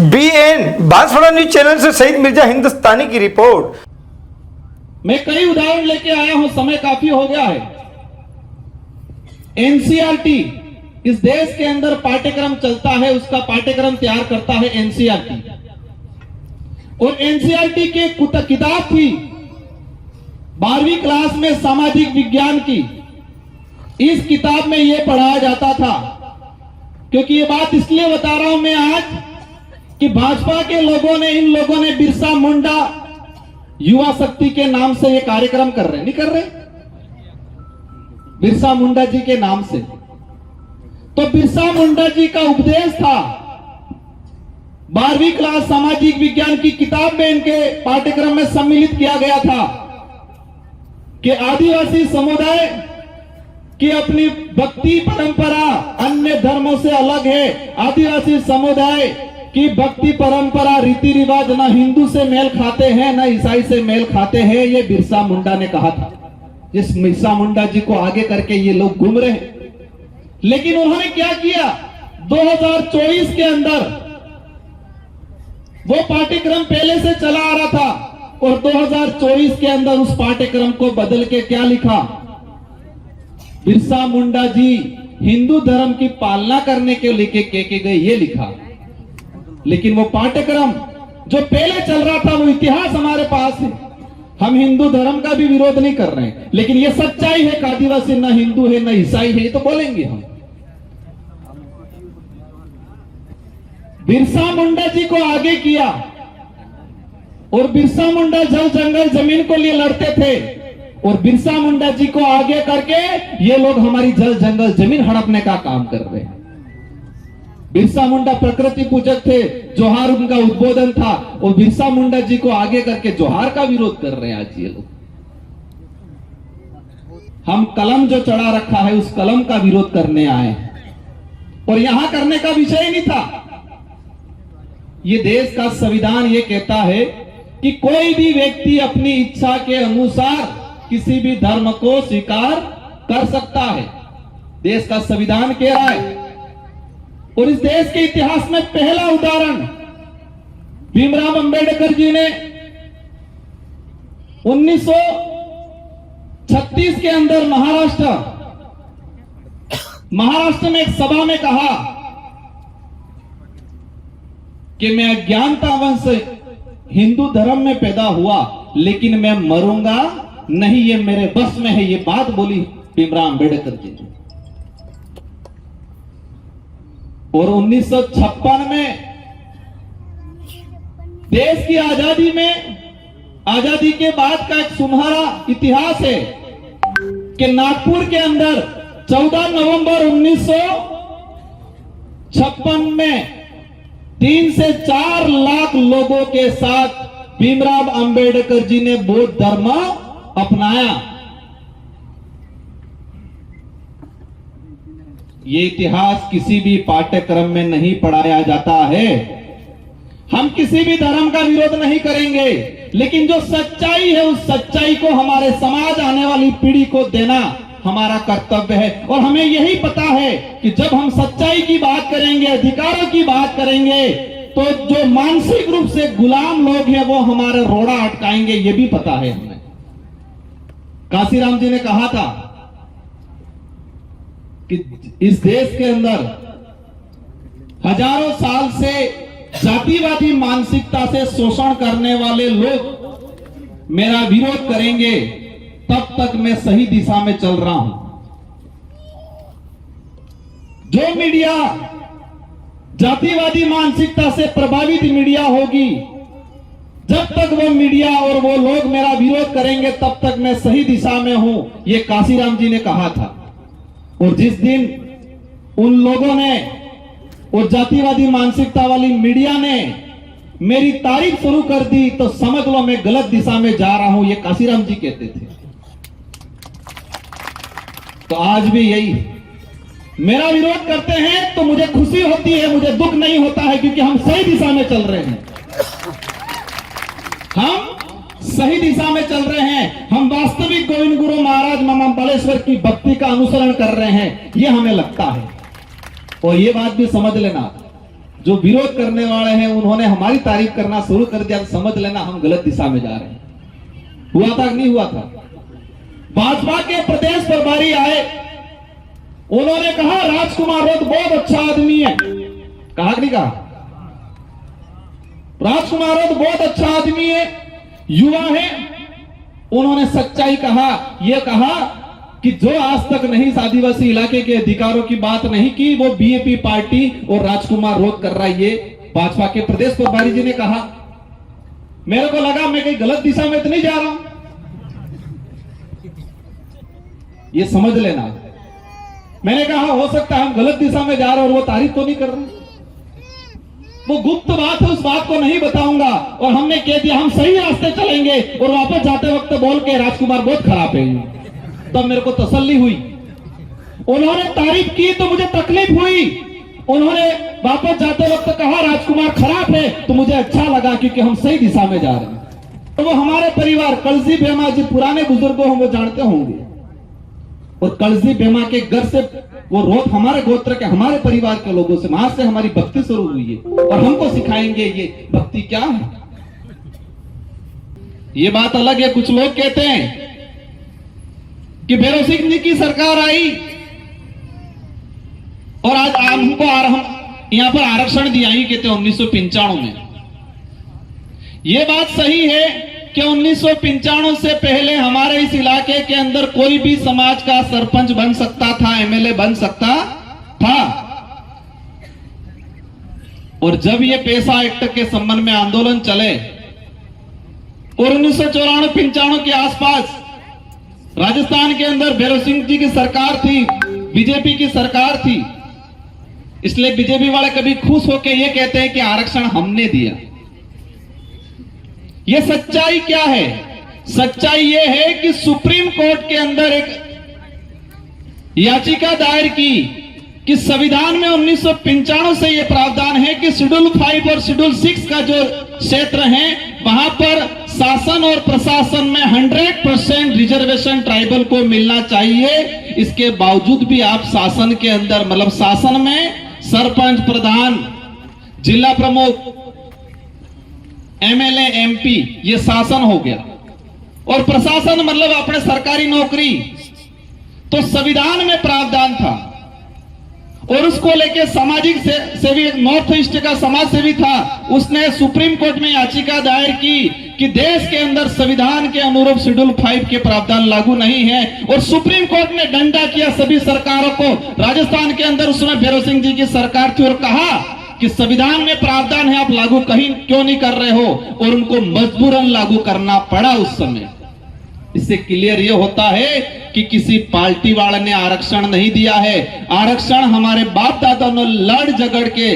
BN Banswara news channel से शहीद मिर्जा हिंदुस्तानी की रिपोर्ट। मैं कई उदाहरण लेके आया हूं, समय काफी हो गया है। एनसीईआरटी, इस देश के अंदर पाठ्यक्रम चलता है, उसका पाठ्यक्रम तैयार करता है एनसीईआरटी। और एनसीईआरटी की किताब थी 12वीं क्लास में सामाजिक विज्ञान की। इस किताब में यह पढ़ाया जाता था, क्योंकि ये बात इसलिए बता रहा हूं मैं आज कि भाजपा के लोगों ने, इन लोगों ने बिरसा मुंडा युवा शक्ति के नाम से ये कार्यक्रम कर रहे, नहीं कर रहे, बिरसा मुंडा जी के नाम से। तो बिरसा मुंडा जी का उपदेश था 12वीं क्लास सामाजिक विज्ञान की किताब में, इनके पाठ्यक्रम में सम्मिलित किया गया था कि आदिवासी समुदाय की अपनी भक्ति परंपरा अन्य धर्मों से अलग है। आदिवासी समुदाय की भक्ति परंपरा, रीति रिवाज ना हिंदू से मेल खाते हैं, ना ईसाई से मेल खाते हैं, ये बिरसा मुंडा ने कहा था। जिस बिरसा मुंडा जी को आगे करके ये लोग घूम रहे हैं। लेकिन उन्होंने क्या किया, 2024 के अंदर वो पाठ्यक्रम पहले से चला आ रहा था और 2024 के अंदर उस पाठ्यक्रम को बदल के क्या लिखा, बिरसा मुंडा जी हिंदू धर्म की पालना करने के लेके के गए, ये लिखा। लेकिन वो पाठ्यक्रम जो पहले चल रहा था, वो इतिहास हमारे पास है। हम हिंदू धर्म का भी विरोध नहीं कर रहे हैं, लेकिन ये सच्चाई है कि आदिवासी ना हिंदू है ना ईसाई है, तो बोलेंगे हम। बिरसा मुंडा जी को आगे किया और बिरसा मुंडा जल जंगल जमीन को लिए लड़ते थे और बिरसा मुंडा जी को आगे करके ये लोग हमारी जल जंगल जमीन हड़पने का काम कर रहे हैं। बिरसा मुंडा प्रकृति पूजक थे, जोहार उनका उद्बोधन था, और बिरसा मुंडा जी को आगे करके जोहार का विरोध कर रहे हैं आज ये लोग। हम कलम जो चढ़ा रखा है उस कलम का विरोध करने आए हैं, और यहां करने का विषय नहीं था। ये देश का संविधान ये कहता है कि कोई भी व्यक्ति अपनी इच्छा के अनुसार किसी भी धर्म को स्वीकार कर सकता है, देश का संविधान कह रहा है। और इस देश के इतिहास में पहला उदाहरण भीमराव अंबेडकर जी ने 1936 के अंदर महाराष्ट्र में एक सभा में कहा कि मैं अज्ञानतावश हिंदू धर्म में पैदा हुआ, लेकिन मैं मरूंगा नहीं, ये मेरे बस में है। ये बात बोली भीमराव अंबेडकर जी ने। और 1956 में देश की आजादी में, आजादी के बाद का एक सुनहरा इतिहास है कि नागपुर के अंदर 14 नवंबर 1956 में 3 से 4 लाख लोगों के साथ भीमराव अंबेडकर जी ने बौद्ध धर्म अपनाया। ये इतिहास किसी भी पाठ्यक्रम में नहीं पढ़ाया जाता है। हम किसी भी धर्म का विरोध नहीं करेंगे, लेकिन जो सच्चाई है उस सच्चाई को हमारे समाज, आने वाली पीढ़ी को देना हमारा कर्तव्य है। और हमें यही पता है कि जब हम सच्चाई की बात करेंगे, अधिकारों की बात करेंगे, तो जो मानसिक रूप से गुलाम लोग हैं वो हमारे रोड़ा अटकाएंगे, ये भी पता है हमें। काशीराम जी ने कहा था कि इस देश के अंदर हजारों साल से जातिवादी मानसिकता से शोषण करने वाले लोग मेरा विरोध करेंगे, तब तक मैं सही दिशा में चल रहा हूं। जो मीडिया जातिवादी मानसिकता से प्रभावित मीडिया होगी, जब तक वो मीडिया और वो लोग मेरा विरोध करेंगे, तब तक मैं सही दिशा में हूं, ये काशीराम जी ने कहा था। और जिस दिन उन लोगों ने, वो जातिवादी मानसिकता वाली मीडिया ने मेरी तारीफ शुरू कर दी, तो समझ लो मैं गलत दिशा में जा रहा हूं, ये काशीराम जी कहते थे। तो आज भी यही है, मेरा विरोध करते हैं तो मुझे खुशी होती है, मुझे दुख नहीं होता है, क्योंकि हम सही दिशा में चल रहे हैं। हम सही दिशा में चल रहे हैं, हम वास्तविक गोविंद गुरु महाराज मामा बालेश्वर की भक्ति का अनुसरण कर रहे हैं, यह हमें लगता है। और ये बात भी समझ लेना, जो विरोध करने वाले हैं उन्होंने हमारी तारीफ करना शुरू कर दिया, तो समझ लेना हम गलत दिशा में जा रहे हैं। हुआ था कि नहीं हुआ था? भाजपा के प्रदेश प्रभारी आए, उन्होंने कहा राजकुमार रोत बहुत अच्छा आदमी है। कहा कि नहीं कहा? राजकुमार रोत बहुत अच्छा आदमी है, युवा है। उन्होंने सच्चाई कहा, यह कहा कि जो आज तक नहीं इस आदिवासी इलाके के अधिकारों की बात नहीं की, वो बीएपी पार्टी और राजकुमार रोत कर रहा है। ये भाजपा के प्रदेश प्रभारी जी ने कहा। मेरे को लगा मैं कहीं गलत दिशा में तो नहीं जा रहा हूं, ये समझ लेना। मैंने कहा हो सकता है हम गलत दिशा में जा रहे हैं और वो तारीफ तो नहीं कर रहे, वो गुप्त बात है, उस बात को नहीं बताऊंगा। और हमने कह दिया हम सही रास्ते चलेंगे, और वापस जाते वक्त बोल के राजकुमार बहुत खराब है। तब मेरे को तसल्ली हुई। उन्होंने तारीफ की तो मुझे तकलीफ हुई। उन्होंने वापस जाते वक्त कहा राजकुमार खराब है, तो मुझे अच्छा लगा क्योंकि हम सही दिशा में जा रहे हैं। तो वो हमारे परिवार कलजी बेमा जी पुराने बुजुर्गों हम वो जानते होंगे, और कलजी बेमा के घर से वो रोत हमारे गोत्र के हमारे परिवार के लोगों से, वहां से हमारी भक्ति शुरू हुई है और हमको सिखाएंगे ये भक्ति क्या है। ये बात अलग है। कुछ लोग कहते हैं कि भैरव सिंह जी की सरकार आई और आज हमको हम यहां पर आरक्षण दिया ही कहते 1995 में। यह बात सही है कि 1995 से पहले हमारे इस इलाके के अंदर कोई भी समाज का सरपंच बन सकता था, एमएलए बन सकता था। और जब ये पैसा एक्ट के संबंध में आंदोलन चले और 1994-95 के आसपास राजस्थान के अंदर भैरव सिंह जी की सरकार थी, बीजेपी की सरकार थी, इसलिए बीजेपी वाले कभी खुश होकर ये कहते हैं कि आरक्षण हमने दिया। ये सच्चाई क्या है? सच्चाई ये है कि सुप्रीम कोर्ट के अंदर एक याचिका दायर की कि संविधान में 1995 से यह प्रावधान है कि शेड्यूल 5 और शेड्यूल 6 का जो क्षेत्र है वहां पर शासन और प्रशासन में 100% रिजर्वेशन ट्राइबल को मिलना चाहिए। इसके बावजूद भी आप शासन के अंदर मतलब शासन में सरपंच, प्रधान, जिला प्रमुख, एमएलए, एमपी ये शासन हो गया, और प्रशासन मतलब अपने सरकारी नौकरी। तो संविधान में प्रावधान था और उसको लेके सामाजिक सेवी नॉर्थ ईस्ट का समाज सेवी था, उसने सुप्रीम कोर्ट में याचिका दायर की कि देश के अंदर संविधान के अनुरूप शेड्यूल 5 के प्रावधान लागू नहीं है। और सुप्रीम कोर्ट ने डंडा किया सभी सरकारों को। राजस्थान के अंदर उसमें भैरव सिंह जी की सरकार थी और कहा कि संविधान में प्रावधान है, आप लागू कहीं क्यों नहीं कर रहे हो, और उनको मजबूरन लागू करना पड़ा उस समय। इससे क्लियर ये होता है कि किसी पार्टी वाले ने आरक्षण नहीं दिया है। आरक्षण हमारे बाप दादा ने लड़ झगड़ के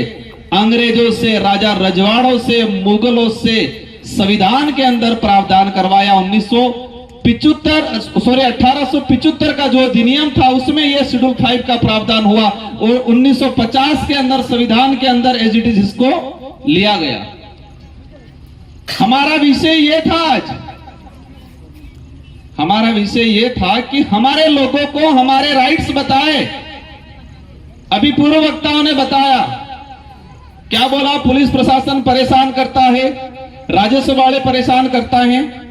अंग्रेजों से, राजा रजवाड़ों से, मुगलों से संविधान के अंदर प्रावधान करवाया। 1875 का जो अधिनियम था उसमें यह शेड्यूल 5 का प्रावधान हुआ, और 1950 के अंदर संविधान के अंदर एज इट इज इसको लिया गया। हमारा विषय यह था आज, हमारा विषय यह था कि हमारे लोगों को हमारे राइट्स बताए। अभी पूर्व वक्ताओं ने बताया, क्या बोला? पुलिस प्रशासन परेशान करता है, राजस्व वाले परेशान करता है।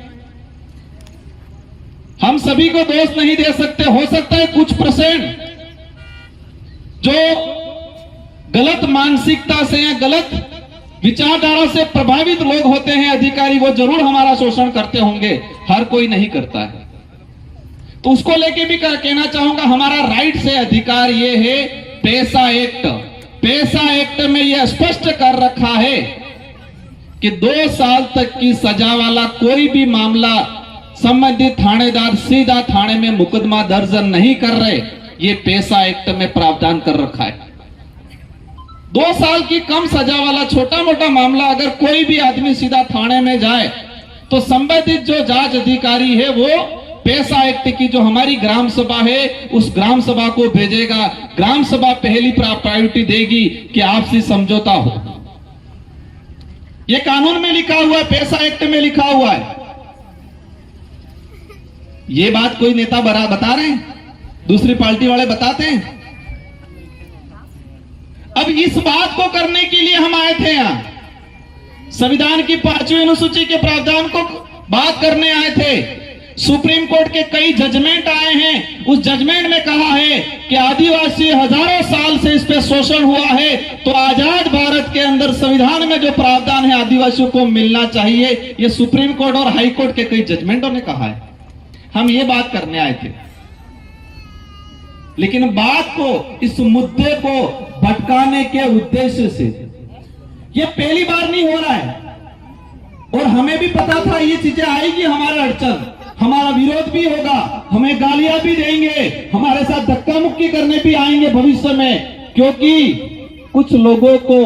हम सभी को दोष नहीं दे सकते, हो सकता है कुछ परसेंट जो गलत मानसिकता से या गलत विचारधारा से प्रभावित लोग होते हैं अधिकारी, वो जरूर हमारा शोषण करते होंगे, हर कोई नहीं करता है। तो उसको लेके भी कहना चाहूंगा, हमारा राइट से अधिकार ये है पैसा एक्ट। पैसा एक्ट में यह स्पष्ट कर रखा है कि 2 साल तक की सजा वाला कोई भी मामला संबंधित थानेदार सीधा थाने में मुकदमा दर्ज नहीं कर रहे, ये पैसा एक्ट में प्रावधान कर रखा है। 2 साल की कम सजा वाला छोटा मोटा मामला अगर कोई भी आदमी सीधा थाने में जाए तो संबंधित जो जांच अधिकारी है वो पैसा एक्ट की जो हमारी ग्राम सभा है उस ग्राम सभा को भेजेगा। ग्राम सभा पहली प्रायोरिटी देगी कि आपसी समझौता हो। यह कानून में लिखा हुआ है, पैसा एक्ट में लिखा हुआ है। ये बात कोई नेता बता रहे हैं, दूसरी पार्टी वाले बताते हैं। अब अब इस बात को करने के लिए हम आए थे यहाँ, संविधान की 5वीं अनुसूची के प्रावधान को बात करने आए थे। सुप्रीम कोर्ट के कई जजमेंट आए हैं, उस जजमेंट में कहा है कि आदिवासी हजारों साल से इस पे शोषण हुआ है, तो आजाद भारत के अंदर संविधान में जो प्रावधान है आदिवासियों को मिलना चाहिए। ये सुप्रीम कोर्ट और हाई कोर्ट के कई जजमेंटों ने कहा है। हम ये बात करने आए थे, लेकिन बात को, इस मुद्दे को भटकाने के उद्देश्य से, ये पहली बार नहीं हो रहा है और हमें भी पता था ये चीजें आएगी, हमारा अड़चन, हमारा विरोध भी होगा, हमें गालियां भी देंगे, हमारे साथ धक्का मुक्की करने भी आएंगे भविष्य में, क्योंकि कुछ लोगों को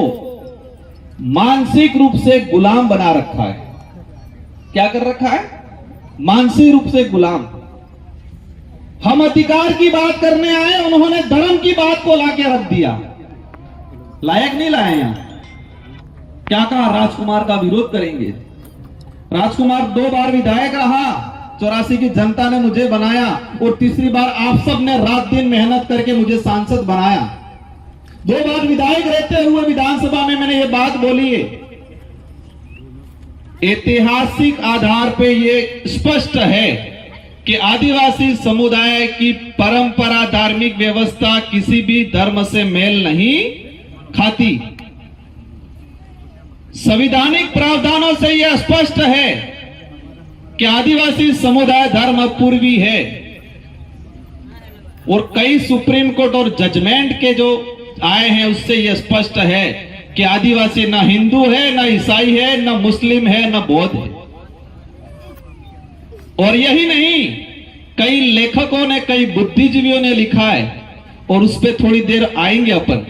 मानसिक रूप से गुलाम बना रखा है। क्या कर रखा है? मानसिक रूप से गुलाम। हम अधिकार की बात करने आए, उन्होंने धर्म की बात को लाके रख दिया। लायक नहीं लाए यहां। क्या कहा? राजकुमार का विरोध करेंगे। राजकुमार 2 बार विधायक रहा, 84 की जनता ने मुझे बनाया और तीसरी बार आप सब ने रात दिन मेहनत करके मुझे सांसद बनाया। 2 बार विधायक रहते हुए विधानसभा में मैंने ये बात बोली है। ऐतिहासिक आधार पे ये स्पष्ट है कि आदिवासी समुदाय की परंपरा, धार्मिक व्यवस्था किसी भी धर्म से मेल नहीं खाती। संवैधानिक प्रावधानों से यह स्पष्ट है कि आदिवासी समुदाय धर्म पूर्वी है और कई सुप्रीम कोर्ट और जजमेंट के जो आए हैं उससे यह स्पष्ट है कि आदिवासी न हिंदू है, न ईसाई है, न मुस्लिम है, न बौद्ध है। और यही नहीं, कई लेखकों ने, कई बुद्धिजीवियों ने लिखा है और उस पर थोड़ी देर आएंगे अपन।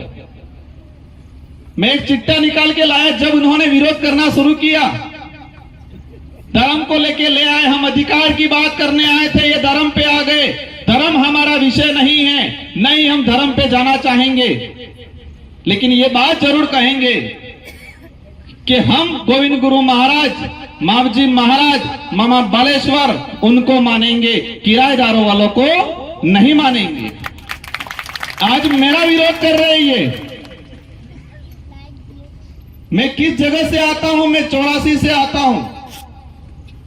मैं एक चिट्ठा निकाल के लाया, जब उन्होंने विरोध करना शुरू किया, धर्म को लेके ले आए, हम अधिकार की बात करने आए थे, ये धर्म पे आ गए। धर्म हमारा विषय नहीं है, नहीं हम धर्म पे जाना चाहेंगे, लेकिन ये बात जरूर कहेंगे कि हम गोविंद गुरु महाराज, मावजी महाराज, मामा बालेश्वर उनको मानेंगे, किराएदारों वालों को नहीं मानेंगे। आज मेरा विरोध कर रहे हैं ये। मैं किस जगह से आता हूं? मैं 84 से आता हूं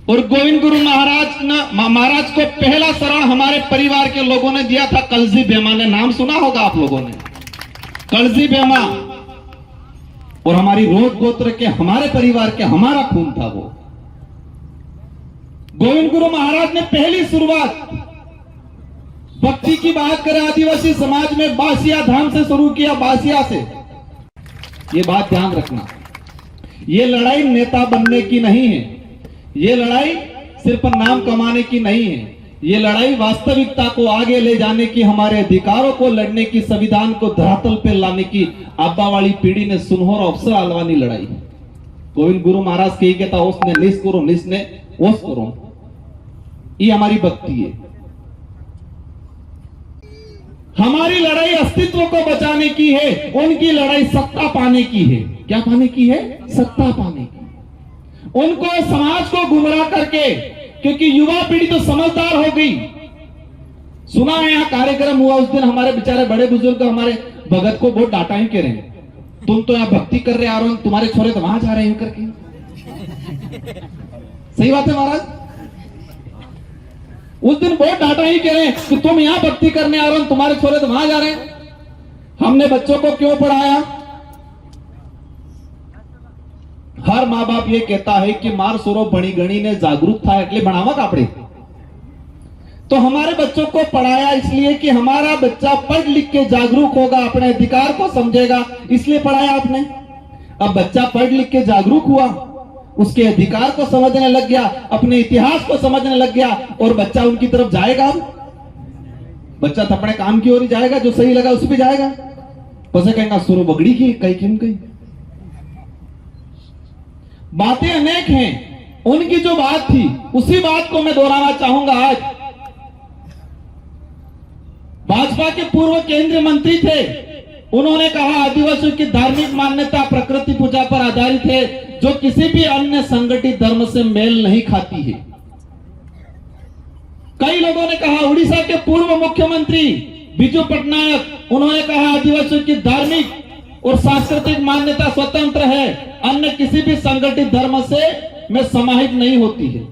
और गोविंद गुरु महाराज को पहला शरण हमारे परिवार के लोगों ने दिया था। कलजी बेमा ने नाम सुना होगा आप लोगों ने, कलजी बेमा। और हमारी रोग गोत्र के, हमारे परिवार के, हमारा खून था वो। गोविंद गुरु महाराज ने पहली शुरुआत भक्ति की बात करें आदिवासी समाज में बासिया धाम से शुरू किया, बासिया से। ये बात ध्यान रखना, ये लड़ाई नेता बनने की नहीं है, ये लड़ाई सिर्फ नाम कमाने की नहीं है, ये लड़ाई वास्तविकता को आगे ले जाने की, हमारे अधिकारों को लड़ने की, संविधान को धरातल पे लाने की आबा वाली पीढ़ी ने सुनहरा अवसर आलवानी लड़ाई। गोविंद गुरु महाराज कही कहता उसने निस करो, निस ने ओस करो। ये हमारी भक्ति है। हमारी लड़ाई अस्तित्व को बचाने की है, उनकी लड़ाई सत्ता पाने की है। क्या पाने की है? सत्ता पाने की। उनको समाज को गुमराह करके, क्योंकि युवा पीढ़ी तो समझदार हो गई। सुना है यहाँ कार्यक्रम हुआ उस दिन, हमारे बेचारे बड़े बुजुर्ग हमारे भगत को बहुत डांटा ही कह रहे हैं, तुम तो यहाँ भक्ति कर रहे आ रहे हो, तुम्हारे छोरे तो वहां जा रहे हैं करके। सही बात है महाराज, उस दिन बहुत डांटा ही कह रहे हैं कि तुम यहाँ भक्ति करने आ रहे हो, तुम्हारे छोरे तो वहां जा रहे हैं। हमने बच्चों को क्यों पढ़ाया? हर माँ बाप ये कहता है कि मार सुरो भणी गणी ने जागरूक था એટલે ભણાવવા કાપડે। तो हमारे बच्चों को पढ़ाया इसलिए कि हमारा बच्चा पढ़ लिख के जागरूक होगा, अपने अधिकार को समझेगा, इसलिए पढ़ाया आपने। अब बच्चा पढ़ लिख के जागरूक हुआ, उसके अधिकार को समझने लग गया, अपने इतिहास को समझने लग गया, और बच्चा उनकी तरफ जाएगा। बच्चा तो अपने काम की ओर ही जाएगा, जो सही लगा उस पर जाएगा। पसे कहेगा सुरो बगड़ी की कहीं क्यों कहीं। बातें अनेक हैं, उनकी जो बात थी उसी बात को मैं दोहराना चाहूंगा। आज भाजपा के पूर्व केंद्रीय मंत्री थे, उन्होंने कहा आदिवासियों की धार्मिक मान्यता प्रकृति पूजा पर आधारित है, जो किसी भी अन्य संगठित धर्म से मेल नहीं खाती है। कई लोगों ने कहा, उड़ीसा के पूर्व मुख्यमंत्री बिजू पटनायक, उन्होंने कहा आदिवासियों की धार्मिक और सांस्कृतिक मान्यता स्वतंत्र है, अन्य किसी भी संगठित धर्म से में समाहित नहीं होती है।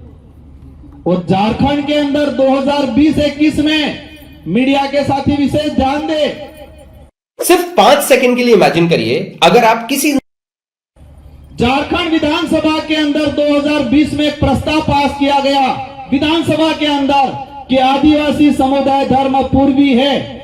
और झारखंड के अंदर 2020-21 में मीडिया के साथी विशेष ध्यान दे, सिर्फ 5 सेकंड के लिए इमेजिन करिए, अगर आप किसी झारखंड विधानसभा के अंदर 2020 में एक प्रस्ताव पास किया गया विधानसभा के अंदर कि आदिवासी समुदाय धर्म पूर्वी है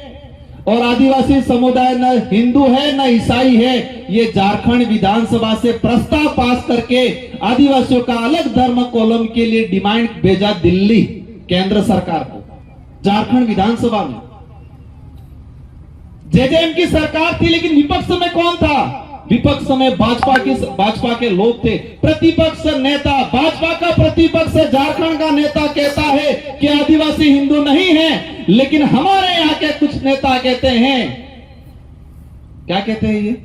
और आदिवासी समुदाय न हिंदू है न ईसाई है। ये झारखंड विधानसभा से प्रस्ताव पास करके आदिवासियों का अलग धर्म कॉलम के लिए डिमांड भेजा दिल्ली केंद्र सरकार को। झारखंड विधानसभा में जेजेएम की सरकार थी, लेकिन विपक्ष में कौन था? विपक्ष में भाजपा के लोग थे। प्रतिपक्ष नेता, भाजपा का प्रतिपक्ष झारखंड का नेता कहता है कि आदिवासी हिंदू नहीं है, लेकिन हमारे यहाँ के कुछ नेता कहते हैं, क्या कहते हैं ये?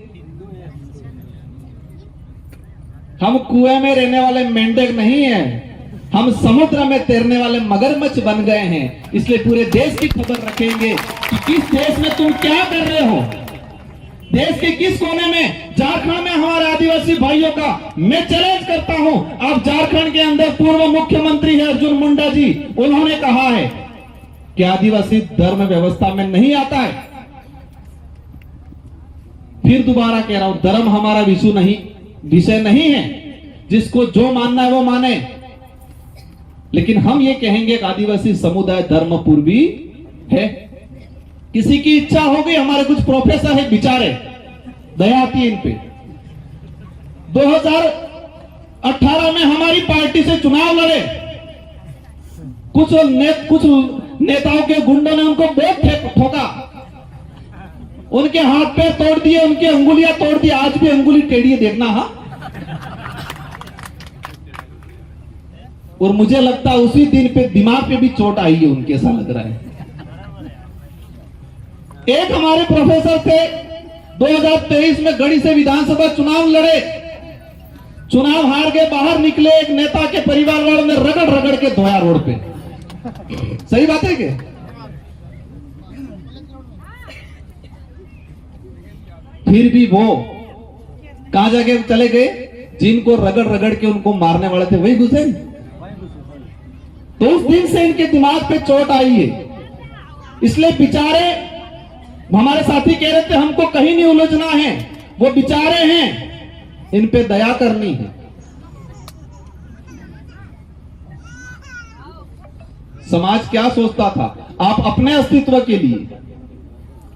हम कुएं में रहने वाले मेंढक नहीं है, हम समुद्र में तैरने वाले मगरमच्छ बन गए हैं। इसलिए पूरे देश की खबर रखेंगे कि किस देश में तुम क्या कर रहे हो, देश के किस कोने में। झारखंड में हमारे आदिवासी भाइयों का मैं चैलेंज करता हूं। आप झारखंड के अंदर पूर्व मुख्यमंत्री है अर्जुन मुंडा जी, उन्होंने कहा है कि आदिवासी धर्म व्यवस्था में नहीं आता है। फिर दोबारा कह रहा हूं, धर्म हमारा विषय नहीं है, जिसको जो मानना है वो माने, लेकिन हम ये कहेंगे कि आदिवासी समुदाय धर्म पूर्वी है। किसी की इच्छा हो गई, हमारे कुछ प्रोफेसर है बेचारे, दया आती है इन पे। 2018 में हमारी पार्टी से चुनाव लड़े, कुछ नेताओं के गुंडों ने उनको बहुत ठोका, उनके हाथ पैर तोड़ दिए, उनकी अंगुलियां तोड़ दी। आज भी अंगुली टेढ़ी देखना। हाँ, और मुझे लगता है उसी दिन पे दिमाग पे भी चोट आई है उनके, ऐसा लग रहा है। एक हमारे प्रोफेसर थे, 2023 में गढ़ी से विधानसभा चुनाव लड़े, चुनाव हार के बाहर निकले, एक नेता के परिवार वालों ने रगड़ रगड़ के धोया रोड पे। सही बात है क्या? फिर भी वो कहां जाके चले गए? जिनको रगड़ रगड़ के उनको मारने वाले थे वही घुसे। तो उस दिन से इनके दिमाग पे चोट आई है। इसलिए बेचारे हमारे साथी कह रहे थे हमको कहीं नहीं उलझना है, वो बेचारे हैं, इन पे दया करनी है। समाज क्या सोचता था आप अपने अस्तित्व के लिए।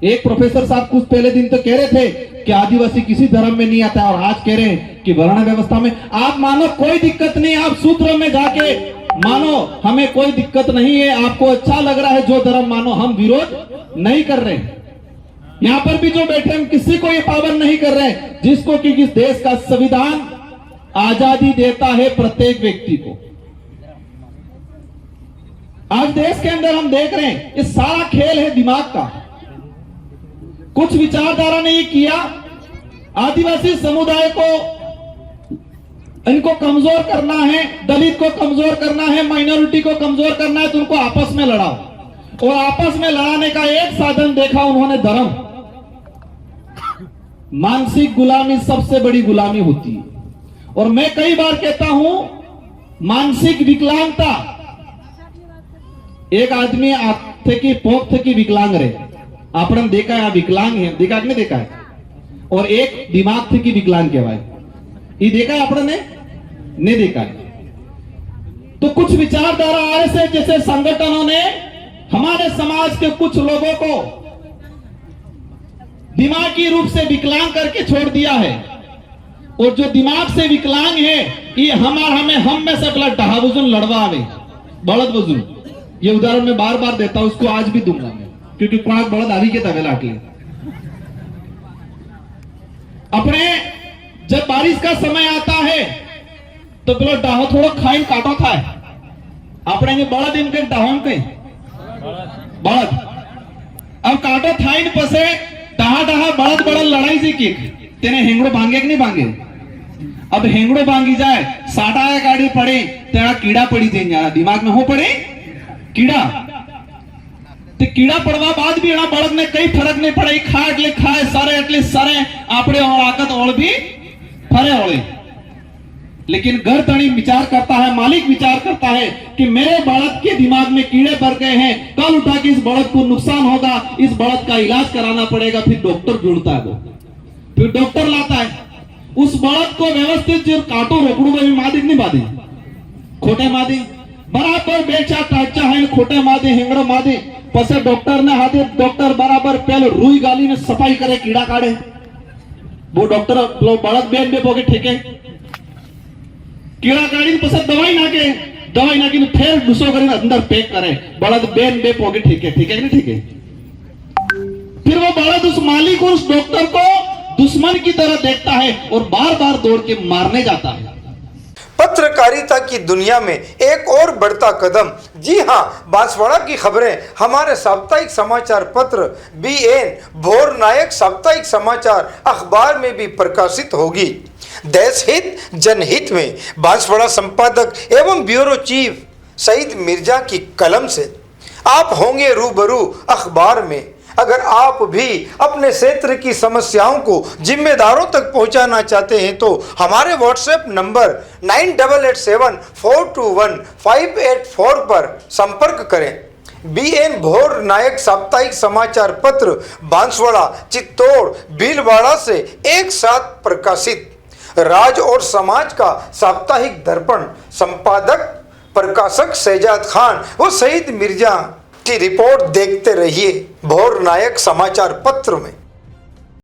एक प्रोफेसर साहब कुछ पहले दिन तो कह रहे थे कि आदिवासी किसी धर्म में नहीं आता, और आज कह रहे हैं कि वर्ण व्यवस्था में। आप मानो कोई दिक्कत नहीं, आप सूत्र में जाके मानो, हमें कोई दिक्कत नहीं है, आपको अच्छा लग रहा है जो धर्म मानो, हम विरोध नहीं कर रहे हैं। यहां पर भी जो बैठे हम किसी को ये पाबंद नहीं कर रहे हैं, जिसको कि इस देश का संविधान आजादी देता है प्रत्येक व्यक्ति को। आज देश के अंदर हम देख रहे हैं ये सारा खेल है दिमाग का। कुछ विचारधारा ने ये किया, आदिवासी समुदाय को इनको कमजोर करना है, दलित को कमजोर करना है, माइनॉरिटी को कमजोर करना है, तो उनको आपस में लड़ाओ। और आपस में लड़ाने का एक साधन देखा उन्होंने, धर्म। मानसिक गुलामी सबसे बड़ी गुलामी होती है। और मैं कई बार कहता हूं, मानसिक विकलांगता, एक आदमी थे कि पोख थे कि विकलांग रहे, आपने देखा है विकलांग है, देखा कि नहीं देखा है। और एक दिमाग थे कि विकलांग कहवाए, ये देखा है आपने नहीं देखा है। तो कुछ विचारधारा ऐसे जैसे संगठनों ने हमारे समाज के कुछ लोगों को दिमागी रूप से विकलांग करके छोड़ दिया है। और जो दिमाग से विकलांग है ये हम में से पहला डहा बुजुन लड़वा आवे, बड़द बुजुन। ये उदाहरण मैं बार बार देता हूं, उसको आज भी दूंगा मैं, क्योंकि कोणाक बड़द आवी के तवे लाके अपने जब बारिश का समय आता है तो पेलो डाहो थोड़ा खाई काटो था अपने बड़ा दिन के डाहो के बड़द अब काटो थाइन पसे डहा डहा बड़द बड़द लड़ाई से की तेने हेंगड़ो भांगे कि नहीं भांगे। अब हेंगड़ो भांगी जाए, साटा या गाड़ी पड़े तेरा कीड़ा पड़ी थे, दिमाग में हो पड़े कीड़ा। તે કીડા પડવા બાદ બી એના બાળકને કઈ ફરક નહીં પડે, ખાય એટલે ખાય, સરે એટલે સરે, આપણે આકત ઓળ भी ફરે ઓળે. लेकिन घर तणी विचार करता है, मालिक विचार करता है कि मेरे बड़द के दिमाग में कीड़े भर गए हैं, कल उठा के इस बड़द को नुकसान होगा, इस बड़द का इलाज कराना पड़ेगा. फिर डॉक्टर ढूंढता है, वो फिर डॉक्टर लाता है. उस बड़द को व्यवस्थित जो काटो रोकड़ू में मादी नहीं मादी, खोटे मादी बराबर बेचा टाचा है, खोटे मादी हिंगड़ो मादी. पसे डॉक्टर ने हाथे डॉक्टर बराबर पहले रुई गाली ने सफाई करे, कीड़ा काढ़े. वो डॉक्टर बड़द बेन बे पोके ठेके कीड़ा काढ़ी पसे दवाई नाखी फिर गुस्सो કરીને અંદર પેક કરે. બળદ બેન બે પોકે ठीक है कि नहीं ठीक है. फिर वो बड़द उस मालिक और उस डॉक्टर को दुश्मन की तरह देखता है और बार बार दौड़ के मारने जाता है. पत्रकारिता की दुनिया में एक और बढ़ता कदम. जी हाँ, बांसवाड़ा की खबरें हमारे साप्ताहिक समाचार पत्र BN भोर नायक साप्ताहिक समाचार अखबार में भी प्रकाशित होगी. देश हित जनहित में बांसवाड़ा संपादक एवं ब्यूरो चीफ सईद मिर्जा की कलम से आप होंगे रूबरू अखबार में. अगर आप भी अपने क्षेत्र की समस्याओं को जिम्मेदारों तक पहुंचाना चाहते हैं तो हमारे व्हाट्सएप नंबर 9887421584 पर संपर्क करें. BN भोर नायक साप्ताहिक समाचार पत्र बांसवाड़ा, चित्तौड़, भीलवाड़ा से एक साथ प्रकाशित. राज और समाज का साप्ताहिक दर्पण संपादक प्रकाशक शहजाद खान व सईद मिर्जा की रिपोर्ट देखते रहिए भोर नायक समाचार पत्र में.